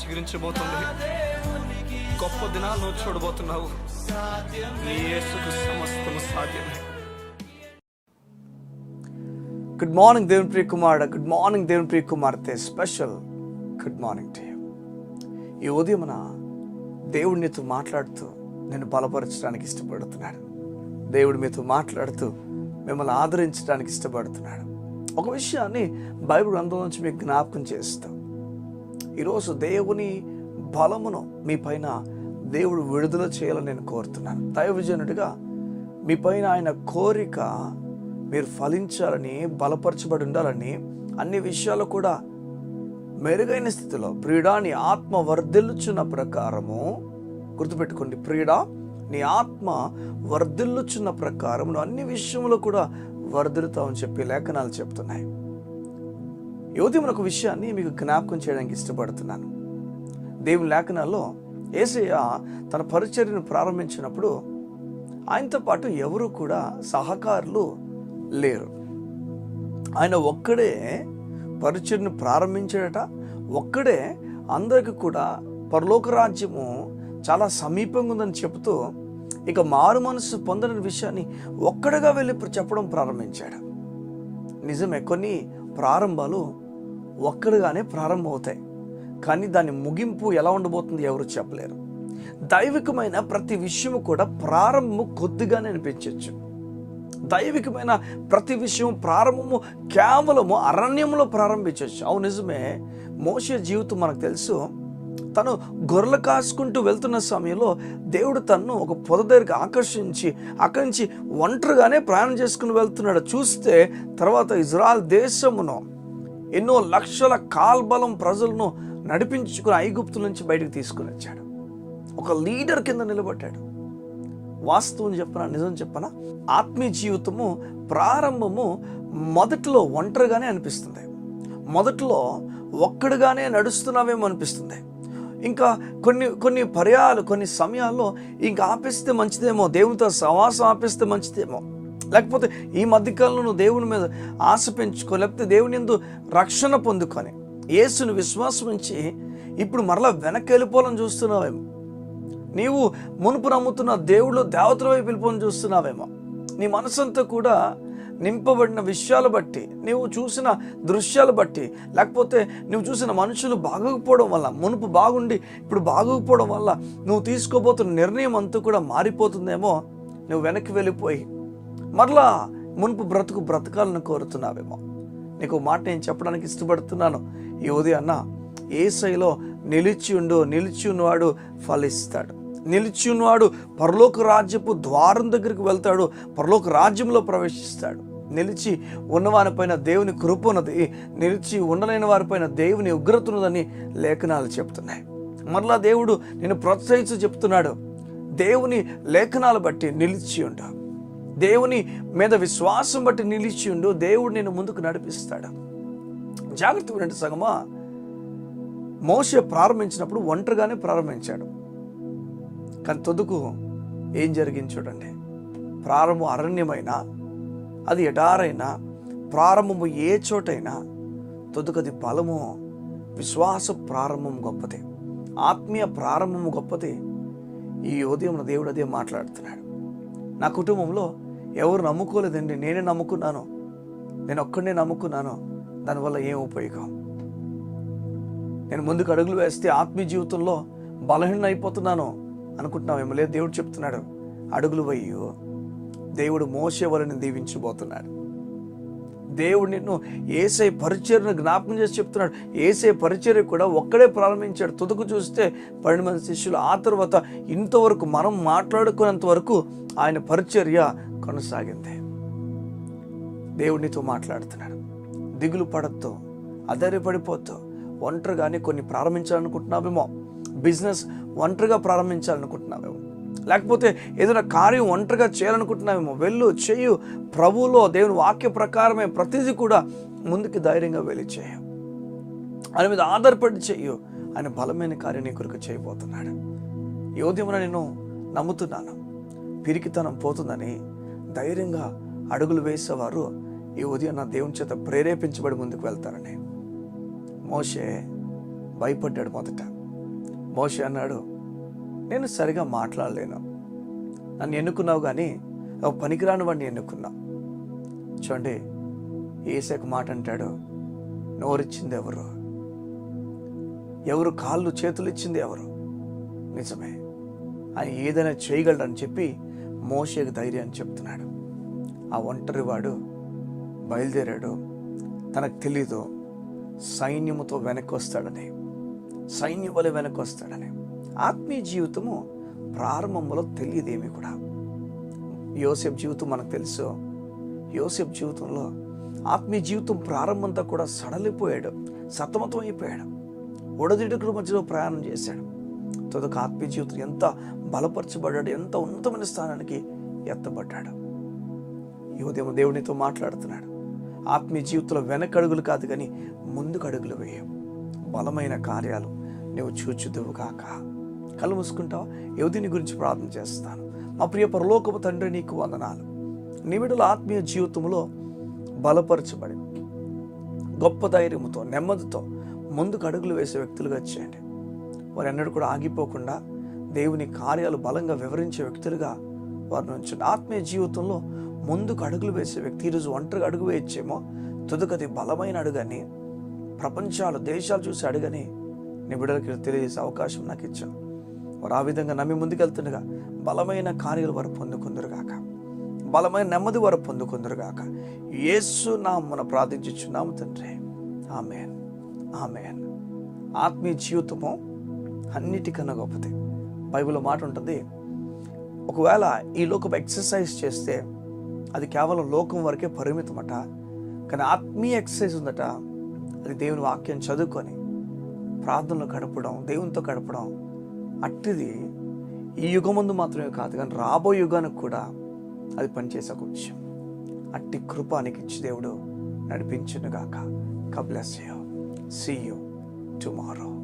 చిగురించబోతుంది. గొప్ప దినాలను చూడబోతున్నావు. నీ యేసుకు సమస్తము సాధ్యమే. గుడ్ మార్నింగ్ దేవుని ప్రియ కుమారుడు, గుడ్ మార్నింగ్ దేవుని ప్రియ కుమార్తె. Special good morning to you. ఈ ఉదయమున దేవుడు నీతో మాట్లాడుతూ నేను బలపరచడానికి ఇష్టపడుతున్నాడు. దేవుడు మీతో మాట్లాడుతూ మిమ్మల్ని ఆదరించడానికి ఇష్టపడుతున్నాడు. ఒక విషయాన్ని బైబిల్ గ్రంథం నుంచి మీకు జ్ఞాపకం చేస్తాం. ఈరోజు దేవుని బలమును మీ పైన దేవుడు విడుదల చేయాలని నేను కోరుతున్నాను. దైవజనుడిగా మీ పైన ఆయన కోరిక మీరు ఫలించాలని, బలపరచబడి ఉండాలని, అన్ని విషయాలు కూడా మెరుగైన స్థితిలో ప్రియుడా నీ ఆత్మ వర్ధిల్లుచున్న ప్రకారము, గుర్తుపెట్టుకోండి, ప్రియుడా నీ ఆత్మ వర్ధిల్లుచున్న ప్రకారం నువ్వు అన్ని విషయంలో కూడా వర్ధిల్లుతావని చెప్పి లేఖనాలు చెప్తున్నాయి. యువతి ఒక విషయాన్ని మీకు జ్ఞాపకం చేయడానికి ఇష్టపడుతున్నాను. దేవుని లేఖనాల్లో యేసయ్య తన పరిచర్యను ప్రారంభించినప్పుడు ఆయనతో పాటు ఎవరు కూడా సహకారులు లేరు. ఆయన ఒక్కడే పరిచర్యను ప్రారంభించాడట. ఒక్కడే అందరికి కూడా పరలోక రాజ్యము చాలా సమీపంగా ఉందని చెబుతూ ఇక మారు మనసు పొందని విషయాన్ని ఒక్కడగా వెళ్ళి చెప్పడం ప్రారంభించాడు. నిజమే, కొన్ని ప్రారంభాలు ఒక్కడుగానే ప్రారంభమవుతాయి, కానీ దాని ముగింపు ఎలా ఉండబోతుంది ఎవరు చెప్పలేరు. దైవికమైన ప్రతి విషయము కూడా ప్రారంభము కొద్దిగానే అనిపించవచ్చు. దైవికమైన ప్రతి విషయం ప్రారంభము కేవలము అరణ్యంలో ప్రారంభించవచ్చు. అవును, నిజమే. మోషే జీవితం మనకు తెలుసు. తను గొర్రెలు కాసుకుంటూ వెళ్తున్న సమయంలో దేవుడు తన్ను ఒక పొద దగ్గరికి ఆకర్షించి అక్కడి నుంచి ఒంటరిగానే ప్రయాణం చేసుకుని వెళ్తున్నాడు. చూస్తే తర్వాత ఇజ్రాయెల్ దేశమును ఎన్నో లక్షల కాల్బలం ప్రజలను నడిపించుకుని ఐగుప్తు నుంచి బయటకు తీసుకుని వచ్చాడు. ఒక లీడర్ కింద నిలబడ్డాడు. వాస్తవం చెప్పనా, నిజం చెప్పనా, ఆత్మీయ జీవితము ప్రారంభము మొదట్లో ఒంటరిగానే అనిపిస్తుంది. మొదట్లో ఒక్కడిగానే నడుస్తున్నావేమో అనిపిస్తుంది. ఇంకా కొన్ని పర్యాలు, కొన్ని సమయాల్లో ఇంకా ఆపేస్తే మంచిదేమో, దేవునితో సహవాసం ఆపేస్తే మంచిదేమో, లేకపోతే ఈ మధ్యకాలంలో నువ్వు దేవుని మీద ఆశ పెంచుకో, లేకపోతే దేవుని యందు రక్షణ పొందుకొని యేసుని విశ్వాసం ఉంచి ఇప్పుడు మరలా వెనక్కి వెళ్ళిపోవాలని చూస్తున్నావేమో. నీవు మునుపు నమ్ముతున్న దేవుళ్ళు దేవతల వైపు వెళ్ళిపోవాలని చూస్తున్నావేమో. నీ మనసంతా కూడా నింపబడిన విషయాలు బట్టి, నీవు చూసిన దృశ్యాలు బట్టి, లేకపోతే నువ్వు చూసిన మనుషులు బాగోకపోవడం వల్ల, మునుపు బాగుండి ఇప్పుడు బాగోకపోవడం వల్ల నువ్వు తీసుకోబోతున్న నిర్ణయం అంతా కూడా మారిపోతుందేమో. నువ్వు వెనక్కి వెళ్ళిపోయి మరలా మునుపు బ్రతకాలని కోరుతున్నావేమో. నీకు మాట నేను చెప్పడానికి ఇష్టపడుతున్నాను. ఈ ఉదయాన్న యేసయ్యలో నిలిచి ఉన్నవాడు ఫలిస్తాడు. నిలిచి ఉన్నవాడు పరలోక రాజ్యపు ద్వారం దగ్గరికి వెళ్తాడు, పరలోక రాజ్యంలో ప్రవేశిస్తాడు. నిలిచి ఉన్నవారిపైన దేవుని కృప ఉన్నది, నిలిచి ఉండలేని వారిపైన దేవుని ఉగ్రత ఉన్నదని లేఖనాలు చెప్తున్నాయి. మరలా దేవుడు నేను ప్రోత్సహించి చెప్తున్నాడు, దేవుని లేఖనాలు బట్టి నిలిచి ఉండు, దేవుని మీద విశ్వాసం బట్టి నిలిచి ఉండు, దేవుడు నేను ముందుకు నడిపిస్తాడు. జాగ్రత్తగా ఉండండి సగమా. మోషే ప్రారంభించినప్పుడు ఒంటరిగానే ప్రారంభించాడు, కానీ తొదుకు ఏం జరిగింది చూడండి. ప్రారంభం అరణ్యమైనా, అది ఎడారైనా, ప్రారంభము ఏ చోటైనా తొదుకది బలము. విశ్వాస ప్రారంభం గొప్పది, ఆత్మీయ ప్రారంభము గొప్పది. ఈ ఉదయం దేవుడు అదే మాట్లాడుతున్నాడు. నా కుటుంబంలో ఎవరు నమ్ముకోలేదండి, నేనే నమ్ముకున్నాను, నేను ఒక్కడనే నమ్ముకున్నాను, దానివల్ల ఏం ఉపయోగం? నేను ముందుకు అడుగులు వేస్తే ఆత్మీయ జీవితంలో బలహీన అయిపోతున్నాను అనుకుంటున్నావేమో. లేదు, దేవుడు చెప్తున్నాడు అడుగులు వేయు. దేవుడు మోషే వలని దీవించబోతున్నాడు. దేవుడు నిన్ను యేసయ్య పరిచర్యను జ్ఞాపకం చేసి చెప్తున్నాడు. యేసయ్య పరిచర్య కూడా ఒక్కడే ప్రారంభించాడు. తుదకు చూస్తే 12 మంది శిష్యులు. ఆ తర్వాత ఇంతవరకు మనం మాట్లాడుకున్నంత వరకు ఆయన పరిచర్య కొనసాగింది. దేవుడినితో మాట్లాడుతున్నాడు. దిగులు పడద్దు, అధైర్యపడిపోతూ. ఒంటరిగానే కొన్ని ప్రారంభించాలనుకుంటున్నావేమో. బిజినెస్ ఒంటరిగా ప్రారంభించాలనుకుంటున్నావేమో, లేకపోతే ఏదైనా కార్యం ఒంటరిగా చేయాలనుకుంటున్నావేమో. వెళ్ళు, చెయ్యు. ప్రభువులో దేవుని వాక్య ప్రకారమే ప్రతిదీ కూడా ముందుకు ధైర్యంగా వెళ్ళి చేయు. ఆయన మీద ఆధారపడి చెయ్యు. ఆయన బలమైన కార్యం నీ కొరకు చేయబోతున్నాడు. ఈ ఉదయమున నేను నమ్ముతున్నాను, పిరికితనం పోతుందని ధైర్యంగా అడుగులు వేసేవారు ఈ ఉదయం నా దేవుని చేత ప్రేరేపించబడి ముందుకు వెళ్తారని. మోషే భయపడ్డాడు మొదట, మోషే అన్నాడు, నేను సరిగా మాట్లాడలేను, నన్ను ఎన్నుకున్నావు కానీ ఒక పనికిరాని వాడిని ఎన్నుకున్నావు. చూడండి, ఏసాకు మాట అంటాడు, నోరిచ్చింది ఎవరు, ఎవరు కాళ్ళు చేతులు ఇచ్చింది ఎవరు? నిజమే, ఆయన ఏదైనా చేయగలడని చెప్పి మోషేకు ధైర్యాన్ని చెప్తున్నాడు. ఆ ఒంటరి వాడు బయలుదేరాడు. తనకు తెలీదు సైన్యముతో వెనక్కి వస్తాడని, సైన్యం వల్ల వెనక్కి వస్తాడని. ఆత్మీయ జీవితము ప్రారంభంలో తెలియదేమీ కూడా. యోసేపు జీవితం మనకు తెలుసు. యోసేపు జీవితంలో ఆత్మీయ జీవితం ప్రారంభంతో కూడా సడలిపోయాడు, సతమతం అయిపోయాడు, ఒడదిడుకుల మధ్యలో ప్రయాణం చేశాడు. తొదక ఆత్మీయ జీవితం ఎంత బలపరచబడ్డాడు, ఎంత ఉన్నతమైన స్థానానికి ఎత్తబడ్డాడు. ఈ ఉదయం దేవునితో మాట్లాడుతున్నాడు. ఆత్మీయ జీవితంలో వెనకడుగులు కాదు కానీ ముందుకు అడుగులు వేయం. బలమైన కార్యాలు నువ్వు చూచుదువు కాక. కళ్ళు మూసుకుంటావా? యువతిని గురించి ప్రార్థన చేస్తాను. మా ప్రియ పరలోకపు తండ్రి, నీకు వందనాలు. నీ బిడ్డల ఆత్మీయ జీవితంలో బలపరచబడి గొప్ప ధైర్యంతో నెమ్మదితో ముందుకు అడుగులు వేసే వ్యక్తులుగా చేయండి. వారు ఎన్నడూ కూడా ఆగిపోకుండా దేవుని కార్యాలు బలంగా వివరించే వ్యక్తులుగా వారి నుంచి ఆత్మీయ జీవితంలో ముందుకు అడుగులు వేసే వ్యక్తి ఈరోజు ఒంటరిగా అడుగు వేయచ్చేమో, తుదకది బలమైన అడుగని, ప్రపంచాలు దేశాలు చూసి అడుగని నీ బిడ్డలకి తెలియజేసే అవకాశం నాకు ఇచ్చావు. వారు ఆ విధంగా నమ్మి ముందుకెళ్తుండగా బలమైన కార్యాలు వారు పొందుకుందరుగాక, బలమైన నెమ్మది వారు పొందుకుందరుగాక. యేసు నామమున ప్రార్థించుచున్నాము తండ్రి, ఆమేన్, ఆమేన్. ఆత్మీయ జీవితము అన్నిటికన్నా గొప్పది. బైబిల్లో మాట ఉంటుంది, ఒకవేళ ఈ లోకం ఎక్సర్సైజ్ చేస్తే అది కేవలం లోకం వరకే పరిమితమట. కానీ ఆత్మీయ ఎక్సర్సైజ్ ఉందట, అది దేవుని వాక్యం చదువుకొని ప్రార్థనలో గడపడం, దేవునితో గడపడం. అట్టిది ఈ యుగమందు మాత్రమే కాదు కానీ రాబోయే యుగానికి కూడా అది పనిచేసే ఒక విషయం. అట్టి కృపానికి ఇచ్చి దేవుడు నడిపించునుగాక. God bless you. See you tomorrow.